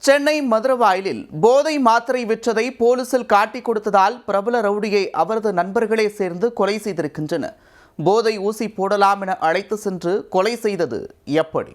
சென்னை மதுரவாயலில் போதை மாத்திரை விற்றதை போலீசில் காட்டிக் கொடுத்ததால் பிரபல ரவுடியை அவரது நண்பர்களே சேர்ந்து கொலை செய்திருக்கின்றனர். போதை ஊசி போடலாம் என அழைத்து சென்று கொலை செய்தது எப்படி?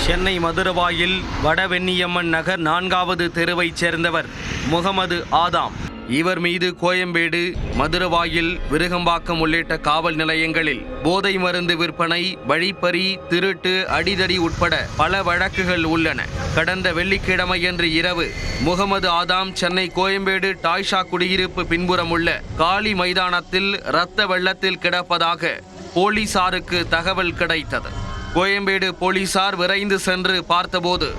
சென்னை மதுரவாயில் வடவெண்ணியம்மன் நகர் 4வது தெருவைச் சேர்ந்தவர் முகமது ஆதாம். இவர் மீது கோயம்பேடு, மதுரவாயில், விருகம்பாக்கம் உள்ளிட்ட காவல் நிலையங்களில் போதை மருந்து விற்பனை, வழிப்பறி, திருட்டு, அடிதடி உட்பட பல வழக்குகள் உள்ளன. கடந்த வெள்ளிக்கிழமையன்று இரவு முகமது ஆதாம் சென்னை கோயம்பேடு டாய்ஷா குடியிருப்பு பின்புறம் உள்ள காலி மைதானத்தில் இரத்த வெள்ளத்தில் கிடப்பதாக போலீசாருக்கு தகவல் கிடைத்தது. கோயம்பேடு போலீசார் விரைந்து சென்று பார்த்தபோது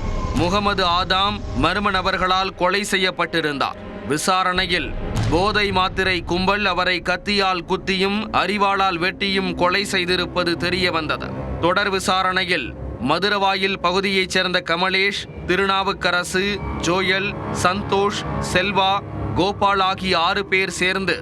முகமது ஆதாம் மர்ம நபர்களால் கொலை செய்யப்பட்டிருந்தார். விசாரணையில் போதை மாத்திரை கும்பல் அவரை கத்தியால் குத்தியும் அரிவாளால் வெட்டியும் கொலை செய்திருப்பது தெரிய வந்தது. தொடர் விசாரணையில் மதுரவாயில் பகுதியைச் சேர்ந்த கமலேஷ், திருநாவுக்கரசு, ஜோயல், சந்தோஷ், செல்வா, கோபால் ஆகிய 6 பேர் சேர்ந்து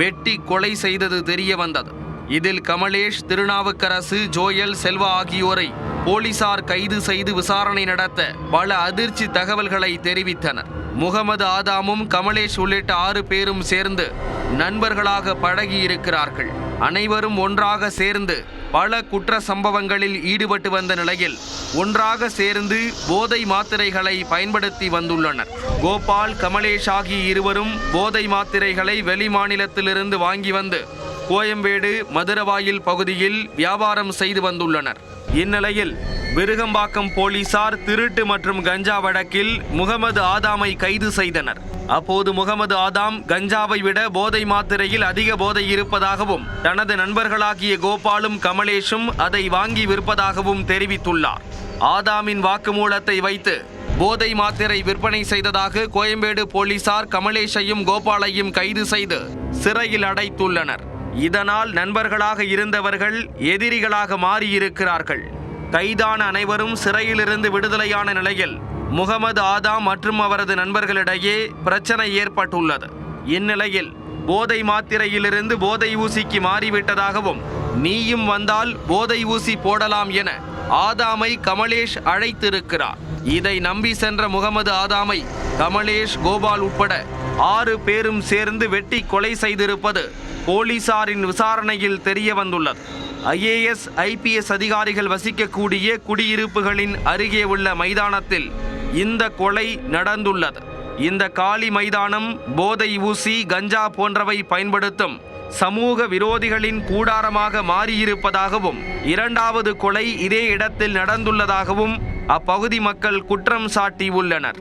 வெட்டி கொலை செய்தது தெரிய வந்தது. இதில் கமலேஷ், திருநாவுக்கரசு, ஜோயல், செல்வா ஆகியோரை போலீசார் கைது செய்து விசாரணை நடத்த பல அதிர்ச்சி தகவல்களை தெரிவித்தனர். முகமது ஆதாமும் கமலேஷ் உள்ளிட்ட 6 பேரும் சேர்ந்து நண்பர்களாக பழகி இருக்கிறார்கள். அனைவரும் ஒன்றாக சேர்ந்து பல குற்ற சம்பவங்களில் ஈடுபட்டு வந்த நிலையில் ஒன்றாக சேர்ந்து போதை மாத்திரைகளை பயன்படுத்தி வந்துள்ளனர். கோபால், கமலேஷ் ஆகிய இருவரும் போதை மாத்திரைகளை வெளி மாநிலத்திலிருந்து வாங்கி வந்து கோயம்பேடு, மதுரவாயில் பகுதியில் வியாபாரம் செய்து வந்துள்ளனர். இந்நிலையில் விருகம்பாக்கம் போலீசார் திருட்டு மற்றும் கஞ்சா வழக்கில் முகமது ஆதாமை கைது செய்தனர். அப்போது முகமது ஆதாம் கஞ்சாவை விட போதை மாத்திரையில் அதிக போதை இருப்பதாகவும் தனது நண்பர்களாகிய கோபாலும் கமலேஷும் அதை வாங்கி விற்பதாகவும் தெரிவித்துள்ளார். ஆதாமின் வாக்குமூலத்தை வைத்து போதை மாத்திரை விற்பனை செய்ததாக கோயம்பேடு போலீசார் கமலேஷையும் கோபாலையும் கைது செய்து சிறையில் அடைத்துள்ளனர். இதனால் நண்பர்களாக இருந்தவர்கள் எதிரிகளாக மாறியிருக்கிறார்கள். கைதான அனைவரும் சிறையிலிருந்து விடுதலையான நிலையில் முகமது ஆதாம் மற்றும் அவரது நண்பர்களிடையே பிரச்சனை ஏற்பட்டுள்ளது. இந்நிலையில் போதை மாத்திரையிலிருந்து போதை ஊசிக்கு மாறிவிட்டதாகவும் நீயும் வந்தால் போதை ஊசி போடலாம் என ஆதாமை கமலேஷ் அழைத்திருக்கிறார். இதை நம்பி சென்ற முகமது ஆதாமை கமலேஷ், கோபால் உட்பட 6 பேரும் சேர்ந்து வெட்டி கொலை செய்திருப்பது போலீசாரின் விசாரணையில் தெரிய வந்துள்ளது. IAS, IPS அதிகாரிகள் வசிக்கக்கூடிய குடியிருப்புகளின் அருகே உள்ள மைதானத்தில் இந்த கொலை நடந்துள்ளது. இந்த காலி மைதானம் போதை ஊசி, கஞ்சா போன்றவை பயன்படுத்தும் சமூக விரோதிகளின் கூடாரமாக மாறியிருப்பதாகவும் 2வது கொலை இதே இடத்தில் நடந்துள்ளதாகவும் அப்பகுதி மக்கள் குற்றம் சாட்டி உள்ளனர்.